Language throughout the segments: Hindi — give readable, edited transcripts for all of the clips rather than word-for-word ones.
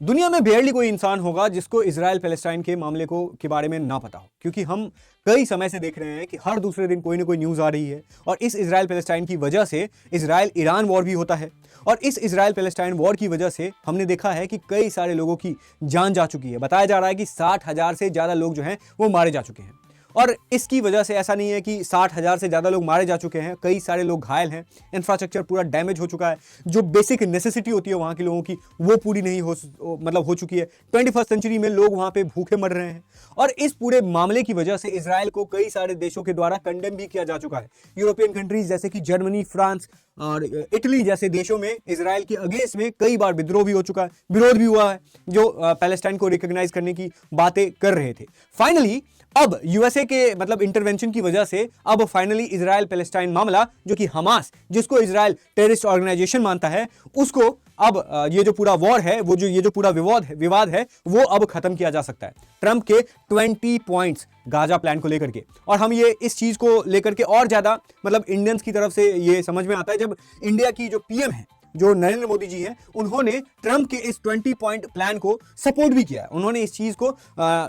दुनिया में बेयरली कोई इंसान होगा जिसको इजराइल पैलेस्टाइन के मामले को के बारे में ना पता हो, क्योंकि हम कई समय से देख रहे हैं कि हर दूसरे दिन कोई ना कोई न्यूज़ आ रही है और इस इजराइल पैलेस्टाइन की वजह से इजराइल ईरान वॉर भी होता है। और इस इजराइल पैलेस्टाइन वॉर की वजह से हमने देखा है कि कई सारे लोगों की जान जा चुकी है। बताया जा रहा है कि 60,000 से ज़्यादा लोग जो हैं वो मारे जा चुके हैं। और इसकी वजह से ऐसा नहीं है कि 60,000 से ज़्यादा लोग मारे जा चुके हैं, कई सारे लोग घायल हैं, इंफ्रास्ट्रक्चर पूरा डैमेज हो चुका है, जो बेसिक नेसेसिटी होती है वहाँ के लोगों की वो पूरी नहीं हो चुकी है। 21st सेंचुरी में लोग वहाँ पे भूखे मर रहे हैं। और इस पूरे मामले की वजह से इजराइल को कई सारे देशों के द्वारा कंडेम भी किया जा चुका है। यूरोपियन कंट्रीज जैसे कि जर्मनी, फ्रांस और इटली जैसे देशों में इजराइल के अगेंस्ट में कई बार विद्रोह भी हो चुका है, विरोध भी हुआ है, जो पैलेस्टाइन को रिकॉग्नाइज करने की बातें कर रहे थे। फाइनली अब यूएसए के मतलब इंटरवेंशन की वजह से अब फाइनली इजराइल पैलेस्टाइन मामला, जो कि हमास, जिसको इजराइल टेररिस्ट ऑर्गेनाइजेशन मानता है, उसको अब ये जो पूरा वॉर है, वो जो ये जो पूरा विवाद है वो अब खत्म किया जा सकता है ट्रंप के 20 पॉइंट्स गाजा प्लान को लेकर के। और हम ये इस चीज को लेकर के और ज्यादा मतलब इंडियंस की तरफ से ये समझ में आता है जब इंडिया की जो पीएम है, जो नरेंद्र मोदी जी हैं, उन्होंने ट्रंप के इस 20 पॉइंट प्लान को सपोर्ट भी किया। उन्होंने इस चीज को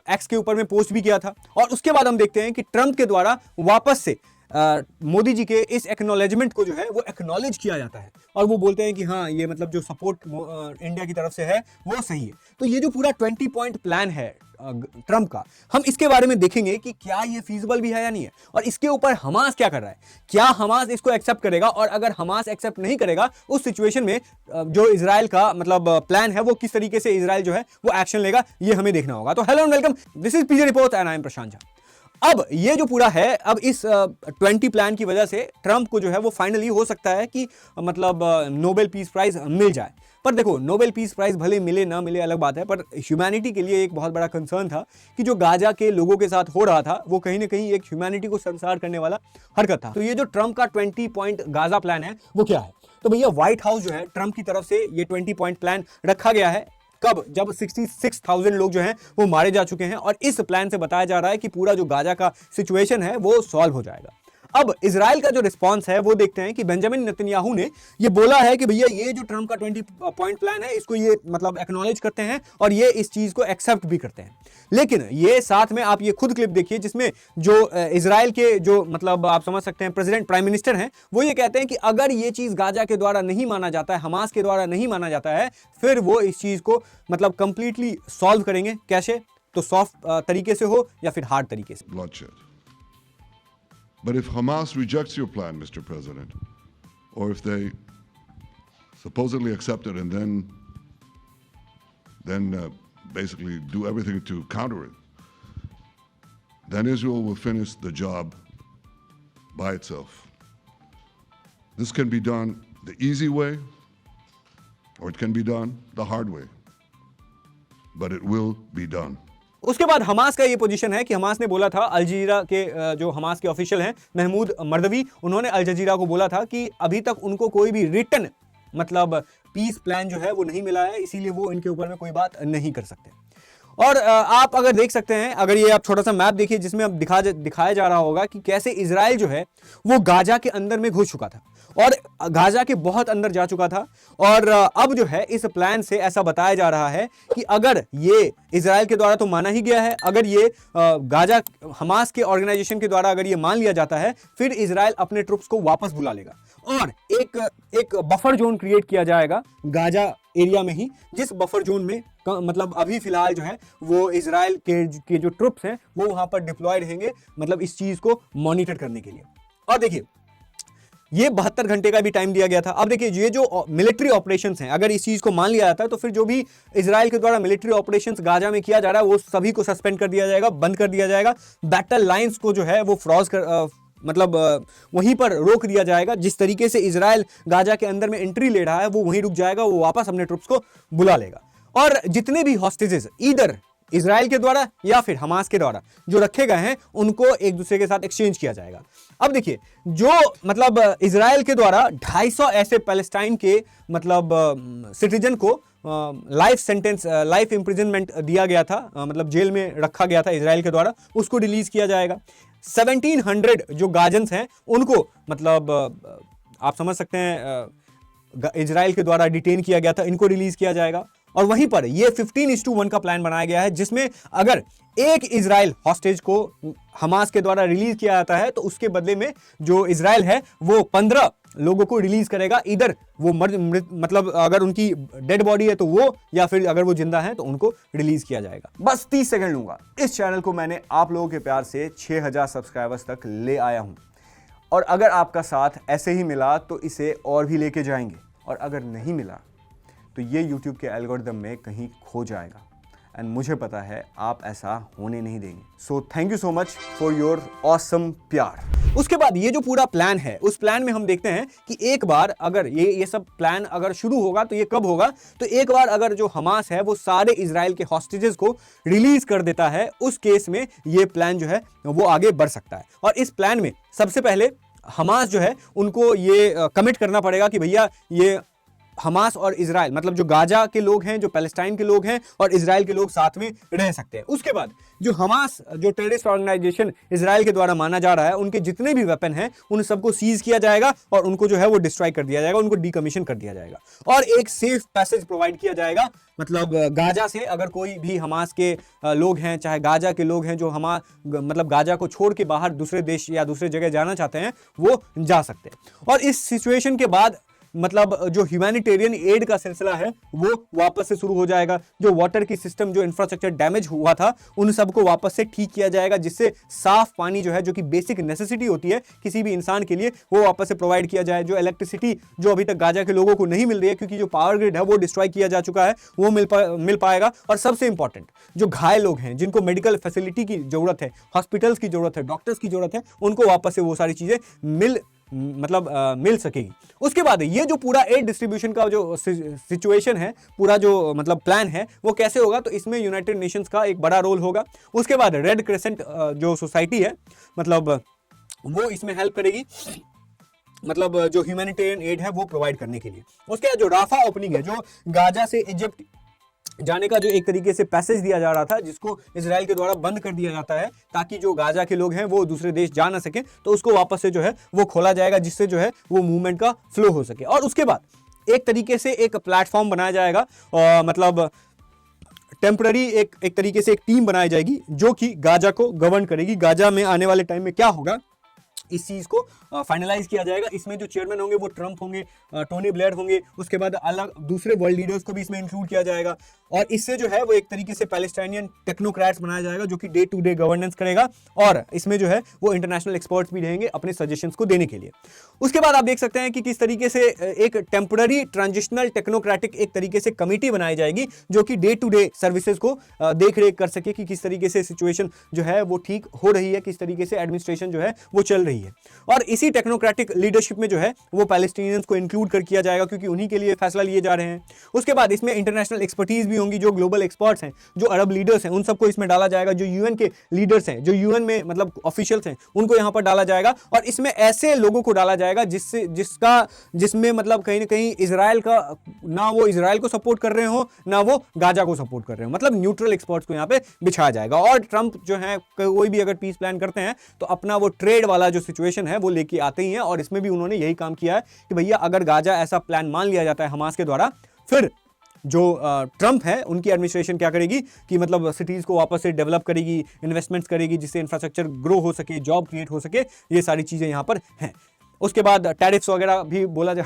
एक्स के ऊपर में पोस्ट भी किया था। और उसके बाद हम देखते हैं कि ट्रंप के द्वारा वापस से मोदी जी के इस एक्नॉलेजमेंट को जो है वो एक्नॉलेज किया जाता है और वो बोलते हैं कि हाँ, ये मतलब जो सपोर्ट इंडिया की तरफ से है वो सही है। तो ये जो पूरा 20 पॉइंट प्लान है ट्रंप का, हम इसके बारे में देखेंगे कि क्या ये फीजिबल भी है या नहीं है, और इसके ऊपर हमास क्या कर रहा है। क्या हमास इसको एक्सेप्ट करेगा, और अगर हमास एक्सेप्ट नहीं करेगा उस सिचुएशन में जो इजराइल का मतलब प्लान है वो किस तरीके से इजराइल जो है वो एक्शन लेगा, ये हमें देखना होगा। तो hello and welcome, this is PJ report and I am Prashant Jha. अब ये जो पूरा है, अब इस 20 प्लान की वजह से ट्रंप को जो है वो फाइनली हो सकता है कि मतलब नोबेल पीस प्राइज मिल जाए। पर देखो, नोबेल पीस प्राइज भले मिले ना मिले अलग बात है, पर ह्यूमैनिटी के लिए एक बहुत बड़ा कंसर्न था कि जो गाजा के लोगों के साथ हो रहा था वो कहीं ना कहीं एक ह्यूमैनिटी को संसार करने वाला हरकत था। तो ये जो ट्रंप का 20 पॉइंट गाजा प्लान है वो क्या है, तो भैया व्हाइट हाउस जो है ट्रंप की तरफ से ये 20 पॉइंट प्लान रखा गया है। कब? जब 66,000 लोग जो हैं वो मारे जा चुके हैं, और इस प्लान से बताया जा रहा है कि पूरा जो गाजा का सिचुएशन है वो सॉल्व हो जाएगा। अब इजराइल का जो रिस्पांस है वो देखते हैं कि बेंजामिन नेतन्याहू ने ये बोला है कि भैया ये जो ट्रंप का 20 पॉइंट प्लान है इसको ये मतलब एक्नॉलेज करते हैं और ये इस चीज को एक्सेप्ट भी करते हैं। लेकिन ये साथ में आप ये खुद क्लिप देखिए जिसमें जो इजराइल के जो मतलब आप समझ सकते हैं प्रेसिडेंट, प्राइम मिनिस्टर हैं, वो ये कहते हैं कि अगर ये चीज गाजा के द्वारा नहीं माना जाता है, हमास के द्वारा नहीं माना जाता है, फिर वो इस चीज को मतलब कंप्लीटली सॉल्व करेंगे। कैसे? तो सॉफ्ट तरीके से हो या फिर हार्ड तरीके से। Bloodshed. But if Hamas rejects your plan, Mr. President, or if they supposedly accept it and then basically do everything to counter it, then Israel will finish the job by itself. This can be done the easy way, or it can be done the hard way, but it will be done. उसके बाद हमास का ये पोजीशन है कि हमास ने बोला था, अल जजीरा के जो हमास के ऑफिशियल हैं महमूद मर्दवी, उन्होंने अल जजीरा को बोला था कि अभी तक उनको कोई भी रिटन मतलब पीस प्लान जो है वो नहीं मिला है, इसीलिए वो इनके ऊपर में कोई बात नहीं कर सकते। और आप अगर देख सकते हैं, अगर ये आप छोटा सा मैप देखिए जिसमें अब दिखाया जा रहा होगा कि कैसे इजराइल जो है वो गाजा के अंदर में घुस चुका था और गाजा के बहुत अंदर जा चुका था। और अब जो है इस प्लान से ऐसा बताया जा रहा है कि अगर ये इजराइल के द्वारा तो माना ही गया है, अगर ये गाजा हमास के ऑर्गेनाइजेशन के द्वारा अगर ये मान लिया जाता है, फिर इजराइल अपने ट्रुप्स को वापस बुला लेगा और एक बफर जोन क्रिएट किया जाएगा गाजा एरिया में ही, जिस बफर जोन में मतलब अभी फिलहाल जो है वो इजराइल के जो ट्रुप्स हैं वो वहां पर डिप्लॉयड रहेंगे, मतलब इस चीज को मॉनिटर करने के लिए। और देखिए ये 72 घंटे का भी टाइम दिया गया था। अब देखिए ये जो मिलिट्री ऑपरेशंस हैं, अगर इस चीज को मान लिया जाता है तो फिर जो भी इजराइल के द्वारा मिलिट्री ऑपरेशंस गाजा में किया जा रहा है वो सभी को सस्पेंड कर दिया जाएगा, बंद कर दिया जाएगा। बैटल लाइंस को जो है वो मतलब वहीं पर रोक दिया जाएगा। जिस तरीके से इजराइल गाजा के अंदर में एंट्री ले रहा है वो वहीं रुक जाएगा, वो वापस अपने ट्रुप्स को बुला लेगा। और जितने भी हॉस्टेजेस इधर इजराइल के द्वारा या फिर हमास के द्वारा जो रखे गए हैं उनको एक दूसरे के साथ एक्सचेंज किया जाएगा। अब देखिए जो मतलब इजराइल के द्वारा 250 ऐसे पैलेस्टाइन के मतलब सिटीजन को लाइफ सेंटेंस, लाइफ इंप्रिजनमेंट दिया गया था, मतलब जेल में रखा गया था इजराइल के द्वारा, उसको रिलीज किया जाएगा। 1700 जो गाजन्स हैं उनको मतलब आप समझ सकते हैं इजराइल के द्वारा डिटेन किया गया था, इनको रिलीज किया जाएगा। और वहीं पर ये 15:1 का प्लान बनाया गया है, जिसमें अगर एक इजराइल हॉस्टेज को हमास के द्वारा रिलीज किया जाता है तो उसके बदले में जो इजराइल है वो 15 लोगों को रिलीज करेगा। इधर वो मतलब अगर उनकी डेड बॉडी है तो वो, या फिर अगर वो जिंदा है तो उनको रिलीज किया जाएगा। बस 30 सेकंड लूंगा। इस चैनल को मैंने आप लोगों के प्यार से 6000 सब्सक्राइबर्स तक ले आया हूं, और अगर आपका साथ ऐसे ही मिला तो इसे और भी लेके जाएंगे, और अगर नहीं मिला तो ये YouTube के एल्गोरिदम में कहीं खो जाएगा, एंड मुझे पता है आप ऐसा होने नहीं देंगे। So thank you so much for your awesome प्यार। उसके बाद ये जो पूरा प्लान है, उस प्लान में हम देखते हैं कि एक बार अगर ये सब प्लान अगर शुरू होगा तो ये कब होगा, तो एक बार अगर जो हमास है वो सारे इजराइल के हॉस्टेजेस को रिलीज कर देता है, उस केस में ये प्लान जो है वो आगे बढ़ सकता है। और इस प्लान में सबसे पहले हमास जो है उनको ये कमिट करना पड़ेगा कि भैया ये हमास और इजराइल, मतलब जो गाजा के लोग हैं, जो पैलेस्टाइन के लोग हैं और इजराइल के लोग साथ में रह सकते हैं। उसके बाद जो हमास, जो टेररिस्ट ऑर्गेनाइजेशन इजराइल के द्वारा माना जा रहा है, उनके जितने भी वेपन हैं उन सबको सीज किया जाएगा और उनको जो है वो डिस्ट्रॉय कर दिया जाएगा, उनको डीकमीशन कर दिया जाएगा, और एक सेफ पैसेज प्रोवाइड किया जाएगा। मतलब गाजा से अगर कोई भी हमास के लोग हैं, चाहे गाजा के लोग हैं, जो मतलब गाजा को छोड़ के बाहर दूसरे देश या दूसरे जगह जाना चाहते हैं, वो जा सकते हैं। और इस सिचुएशन के बाद मतलब जो ह्यूमैनिटेरियन एड का सिलसिला है वो वापस से शुरू हो जाएगा। जो वाटर की सिस्टम, जो इंफ्रास्ट्रक्चर डैमेज हुआ था, उन सबको वापस से ठीक किया जाएगा, जिससे साफ पानी जो है, जो कि बेसिक नेसेसिटी होती है किसी भी इंसान के लिए, वो वापस से प्रोवाइड किया जाए। जो इलेक्ट्रिसिटी जो अभी तक गाजा के लोगों को नहीं मिल रही है, क्योंकि जो पावर ग्रिड है वो डिस्ट्रॉय किया जा चुका है, वो मिल पाएगा। और सबसे इंपॉर्टेंट, जो घायल लोग हैं, जिनको मेडिकल फैसिलिटी की जरूरत है, हॉस्पिटल्स की जरूरत है, डॉक्टर्स की जरूरत है, उनको वापस से वो सारी चीजें मिल सकेगी। उसके बाद ये जो पूरा एड डिस्ट्रीब्यूशन का जो सिचुएशन है, पूरा जो मतलब प्लान है, वो कैसे होगा, तो इसमें यूनाइटेड नेशंस का एक बड़ा रोल होगा। उसके बाद रेड क्रेसेंट जो सोसाइटी है, मतलब वो इसमें हेल्प करेगी, मतलब जो ह्यूमैनिटेरियन एड है वो प्रोवाइड करने के लिए। उसके बाद जो राफा ओपनिंग है, जो गाजा से इजिप्ट जाने का जो एक तरीके से पैसेज दिया जा रहा था, जिसको इजराइल के द्वारा बंद कर दिया जाता है ताकि जो गाजा के लोग हैं वो दूसरे देश जा ना सके, तो उसको वापस से जो है वो खोला जाएगा, जिससे जो है वो मूवमेंट का फ्लो हो सके। और उसके बाद एक तरीके से एक प्लेटफॉर्म बनाया जाएगा, मतलब टेम्पररी एक तरीके से एक टीम बनाई जाएगी जो कि गाजा को गवर्न करेगी। गाजा में आने वाले टाइम में क्या होगा, इस चीज को फाइनलाइज किया जाएगा। इसमें जो चेयरमैन होंगे वो ट्रंप होंगे, टोनी ब्लेयर होंगे। उसके बाद अलग दूसरे वर्ल्ड लीडर्स को भी इसमें इंक्लूड किया जाएगा, और इससे जो है वो एक तरीके से पैलेस्टाइनियन टेक्नोक्रेट्स बनाया जाएगा, जो कि डे टू डे गवर्नेंस करेगा, और इसमें जो है वो इंटरनेशनल एक्सपर्ट्स भी रहेंगे अपने सजेशंस को देने के लिए। उसके बाद आप देख सकते हैं कि किस तरीके से एक टेम्पररी ट्रांजिशनल टेक्नोक्रेटिक एक तरीके से कमेटी बनाई जाएगी, जो कि डे टू डे सर्विसेज को देख रेख कर सके कि किस तरीके से सिचुएशन जो है वो ठीक हो रही है, किस तरीके से एडमिनिस्ट्रेशन जो है वो चल रही है। और इसी टेक्नोक्रेटिक लीडरशिप में जो है वो पैलेस्टीनियंस को इंक्लूड कर किया जाएगा, क्योंकि उन्हीं के लिए फैसला लिए जा रहे हैं। उसके बाद इसमें इंटरनेशनल एक्सपर्टीज भी होंगी, जो ग्लोबल एक्सपर्ट्स हैं, जो अरब लीडर्स हैं, उन सबको इसमें डाला जाएगा। जो यूएन के लीडर्स हैं, जो यूएन में मतलब ऑफिशियल्स हैं, उनको यहां पर डाला जाएगा। और इसमें ऐसे लोगों को डाला जाएगा जिसमें मतलब कहीं ना कहीं इजराइल का, ना वो इजराइल को सपोर्ट कर रहे हो, ना वो गाजा को सपोर्ट कर रहे हो, मतलब न्यूट्रल एक्सपर्ट्स को यहां पे बिछाया जाएगा। और ट्रंप जो है कोई भी अगर पीस प्लान करते हैं तो अपना वो ट्रेड वाला जो सिचुएशन है वो लेके आते ही हैं, और इसमें भी उन्होंने यही काम किया है कि भैया अगर गाजा ऐसा प्लान मान लिया जाता है हमास के द्वारा, फिर जो ट्रंप है उनकी एडमिनिस्ट्रेशन क्या करेगी कि मतलब सिटीज को वापस से डेवलप करेगी, इन्वेस्टमेंट्स करेगी, जिससे इंफ्रास्ट्रक्चर ग्रो हो सके, जॉब क्रिएट हो सके। ये सारी चीजें यहां पर हैं। उसके बाद टैरिफ्स वगैरह भी बोला जा,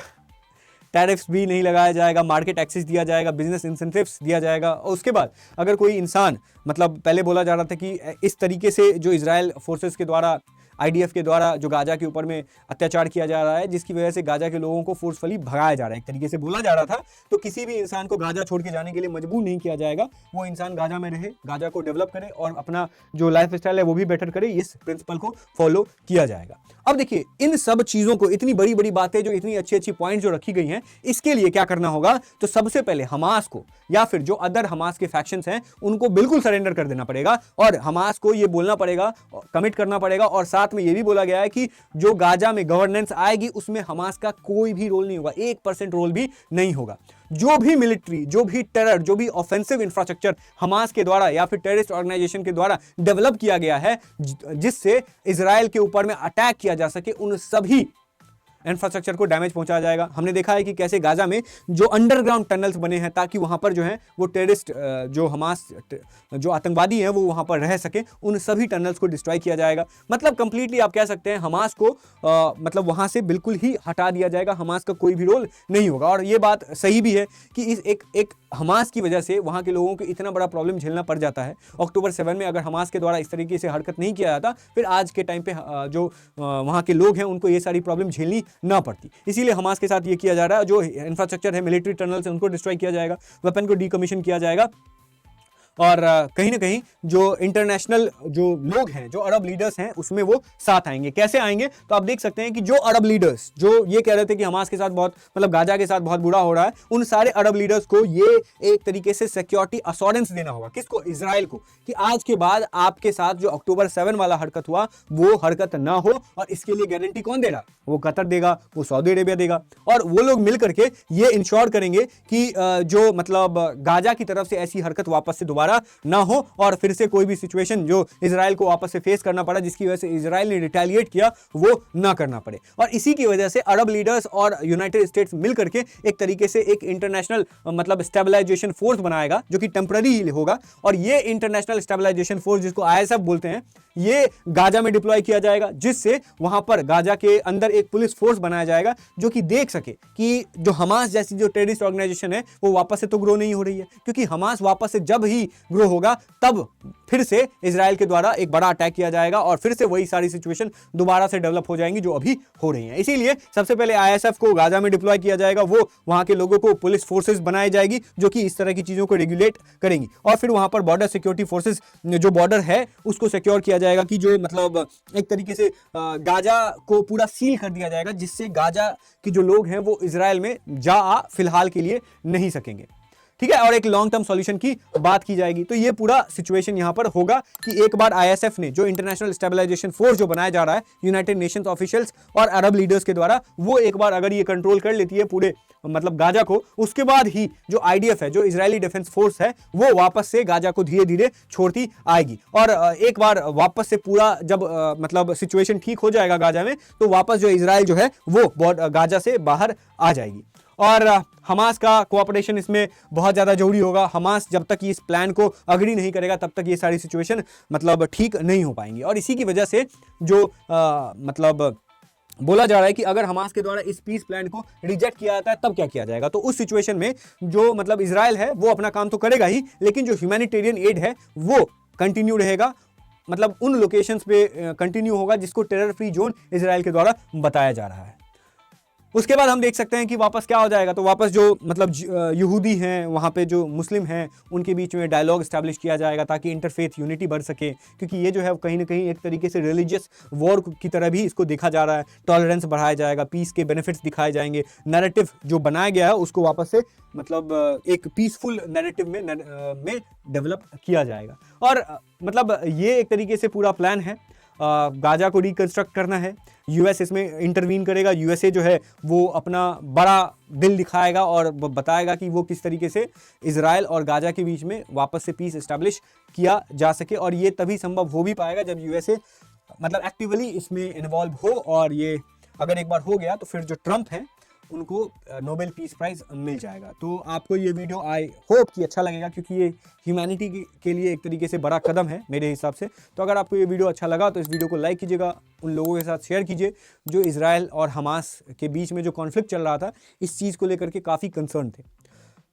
टैरिफ्स भी नहीं लगाया जाएगा, मार्केट एक्सेस दिया जाएगा, बिजनेस इंसेंटिव्स दिया जाएगा। और उसके बाद अगर कोई इंसान, मतलब पहले बोला जा रहा था कि इस तरीके से जो इजराइल फोर्सेस के द्वारा, आईडीएफ के द्वारा जो गाजा के ऊपर में अत्याचार किया जा रहा है, जिसकी वजह से गाजा के लोगों को फोर्सफुली भगाया जा रहा है, एक तरीके से बोला जा रहा था, तो किसी भी इंसान को गाजा छोड़ के जाने के लिए मजबूर नहीं किया जाएगा। वो इंसान गाजा में रहे, गाजा को डेवलप करे और अपना जो लाइफ स्टाइल है वो भी बेटर करे। इस प्रिंसिपल को फॉलो किया जाएगा। अब देखिए, इन सब चीजों को, इतनी बड़ी बड़ी बातें, जो इतनी अच्छी अच्छी पॉइंट जो रखी गई हैं, इसके लिए क्या करना होगा, तो सबसे पहले हमास को या फिर जो अदर हमास के फैक्शंस हैं उनको बिल्कुल सरेंडर कर देना पड़ेगा, और हमास को ये बोलना पड़ेगा, कमिट करना पड़ेगा। और साथ में ये भी बोला गया है कि जो गाजा में गवर्नेंस आएगी उसमें हमास का कोई भी रोल नहीं होगा, 1% रोल भी नहीं होगा। जो भी मिलिट्री, जो भी टेरर, जो भी ऑफेंसिव इंफ्रास्ट्रक्चर हमास के द्वारा या फिर टेररिस्ट ऑर्गेनाइजेशन के द्वारा डेवलप किया गया है, जिससे इजराइल के ऊपर में अटैक किया जा सके, उन सभी इंफ्रास्ट्रक्चर को डैमेज पहुंचाया जाएगा। हमने देखा है कि कैसे गाजा में जो अंडरग्राउंड टनल्स बने हैं ताकि वहां पर जो है वो टेररिस्ट जो हमास जो आतंकवादी हैं वो वहां पर रह सके, उन सभी टनल्स को डिस्ट्रॉय किया जाएगा। मतलब कंप्लीटली आप कह सकते हैं हमास को मतलब वहां से बिल्कुल ही हटा दिया जाएगा, हमास का कोई भी रोल नहीं होगा। और ये बात सही भी है कि इस एक हमास की वजह से वहां के लोगों को इतना बड़ा प्रॉब्लम झेलना पड़ जाता है। अक्टूबर 7 में अगर हमास के द्वारा इस तरीके से हरकत नहीं किया जाता, फिर आज के टाइम पे जो वहां के लोग हैं उनको ये सारी प्रॉब्लम झेलनी ना पड़ती। इसीलिए हमास के साथ ये किया जा रहा है। जो इंफ्रास्ट्रक्चर है, मिलिट्री टनल्स है, उनको डिस्ट्रॉय किया जाएगा, वेपन को डीकमीशन किया जाएगा। और कहीं ना कहीं जो इंटरनेशनल जो लोग हैं, जो अरब लीडर्स हैं, उसमें वो साथ आएंगे। कैसे आएंगे? तो आप देख सकते हैं कि जो अरब लीडर्स जो ये कह रहे थे कि हमास के साथ बहुत मतलब गाजा के साथ बहुत बुरा हो रहा है, उन सारे अरब लीडर्स को ये एक तरीके से सिक्योरिटी अश्योरेंस देना होगा। किसको? इजराइल को, कि आज के बाद आपके साथ जो अक्टूबर 7 वाला हरकत हुआ वो हरकत ना हो। और इसके लिए गारंटी कौन दे रहा? वो कतर देगा, वो सऊदी अरेबिया देगा। और वो लोग मिल करके ये इंश्योर करेंगे कि जो मतलब गाजा की तरफ से ऐसी हरकत वापस से दोबारा ना हो और फिर से कोई भी सिचुएशन जो इजराइल को वापस से फेस करना पड़ा, जिसकी वजह से इजराइल ने रिटेलिएट किया, वो ना करना पड़े। और इसी की वजह से अरब लीडर्स और यूनाइटेड स्टेट्स मिलकर के एक तरीके से एक इंटरनेशनल मतलब स्टेबलाइजेशन फोर्स बनाएगा जो कि टेम्पररी होगा। और ये इंटरनेशनल स्टेबलाइजेशन फोर्स, जिसको ISF बोलते हैं, ये गाजा में डिप्लॉय किया जाएगा, जिससे वहां पर गाजा के अंदर एक पुलिस फोर्स बनाया जाएगा जो कि देख सके कि जो हमास जैसी जो टेररिस्ट ऑर्गेनाइजेशन है वो वापस से तो ग्रो नहीं हो रही है। क्योंकि हमास वापस से जब ही ग्रो होगा तब फिर से इजराइल के द्वारा एक बड़ा अटैक किया जाएगा और फिर से वही सारी सिचुएशन दोबारा से डेवलप हो जाएंगी जो अभी हो रही हैं। इसीलिए सबसे पहले ISF को गाजा में डिप्लॉय किया जाएगा, वो वहां के लोगों को पुलिस फोर्सेस बनाई जाएगी जो कि इस तरह की चीजों को रेगुलेट करेंगी। और फिर वहां पर बॉर्डर सिक्योरिटी फोर्सेस, जो बॉर्डर है उसको सिक्योर किया जाएगा कि जो मतलब एक तरीके से गाजा को पूरा सील कर दिया जाएगा, जिससे गाजा के जो लोग हैं वो इजराइल में जा आ फिलहाल के लिए नहीं सकेंगे। ठीक है। और एक लॉन्ग टर्म सॉल्यूशन की बात की जाएगी। तो ये पूरा सिचुएशन यहां पर होगा कि एक बार ISF ने, जो इंटरनेशनल स्टेबलाइजेशन फोर्स जो बनाया जा रहा है यूनाइटेड नेशंस ऑफिशियल्स और अरब लीडर्स के द्वारा, वो एक बार अगर ये कंट्रोल कर लेती है पूरे मतलब गाजा को, उसके बाद ही जो IDF है, जो इजरायली डिफेंस फोर्स है, वो वापस से गाजा को धीरे धीरे छोड़ती आएगी। और एक बार वापस से पूरा जब मतलब सिचुएशन ठीक हो जाएगा गाजा में, तो वापस जो इजराइल जो है वो गाजा से बाहर आ जाएगी। और हमास का कोऑपरेशन इसमें बहुत ज़्यादा जरूरी होगा। हमास जब तक इस प्लान को अग्री नहीं करेगा तब तक ये सारी सिचुएशन मतलब ठीक नहीं हो पाएंगी। और इसी की वजह से जो मतलब बोला जा रहा है कि अगर हमास के द्वारा इस पीस प्लान को रिजेक्ट किया जाता है तब क्या किया जाएगा। तो उस सिचुएशन में जो मतलब इजराइल है वो अपना काम तो करेगा ही, लेकिन जो ह्यूमैनिटेरियन एड है वो कंटिन्यू रहेगा, मतलब उन लोकेशंस पे कंटिन्यू होगा जिसको टेरर फ्री जोन इजराइल के द्वारा बताया जा रहा है। उसके बाद हम देख सकते हैं कि वापस क्या हो जाएगा। तो वापस जो मतलब यहूदी हैं, वहाँ पे जो मुस्लिम हैं, उनके बीच में डायलॉग स्टैब्लिश किया जाएगा ताकि इंटरफेथ यूनिटी बढ़ सके। क्योंकि ये जो है कहीं ना कहीं एक तरीके से रिलीजियस वॉर की तरह भी इसको देखा जा रहा है। टॉलरेंस बढ़ाया जाएगा, पीस के बेनिफिट्स दिखाए जाएंगे, नैरेटिव जो बनाया गया है उसको वापस से मतलब एक पीसफुल नैरेटिव में डेवलप किया जाएगा। और मतलब ये एक तरीके से पूरा प्लान है। गाजा को रिकंस्ट्रक्ट करना है, US इसमें इंटरवीन करेगा। USA जो है वो अपना बड़ा दिल दिखाएगा और बताएगा कि वो किस तरीके से इजराइल और गाजा के बीच में वापस से पीस एस्टैब्लिश किया जा सके। और ये तभी संभव हो भी पाएगा जब USA मतलब एक्टिवली इसमें इन्वॉल्व हो। और ये अगर एक बार हो गया तो फिर जो ट्रंप हैं उनको नोबेल पीस प्राइज मिल जाएगा। तो आपको ये वीडियो आई होप कि अच्छा लगेगा, क्योंकि ये ह्यूमैनिटी के लिए एक तरीके से बड़ा कदम है मेरे हिसाब से। तो अगर आपको ये वीडियो अच्छा लगा तो इस वीडियो को लाइक कीजिएगा, उन लोगों के साथ शेयर कीजिए जो इजराइल और हमास के बीच में जो कॉन्फ्लिक्ट चल रहा था, इस चीज़ को लेकर के काफ़ी कंसर्न थे।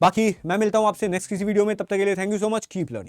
बाकी मैं मिलता हूँ आपसे नेक्स्ट किसी वीडियो में, तब तक के लिए thank you so much, keep learning.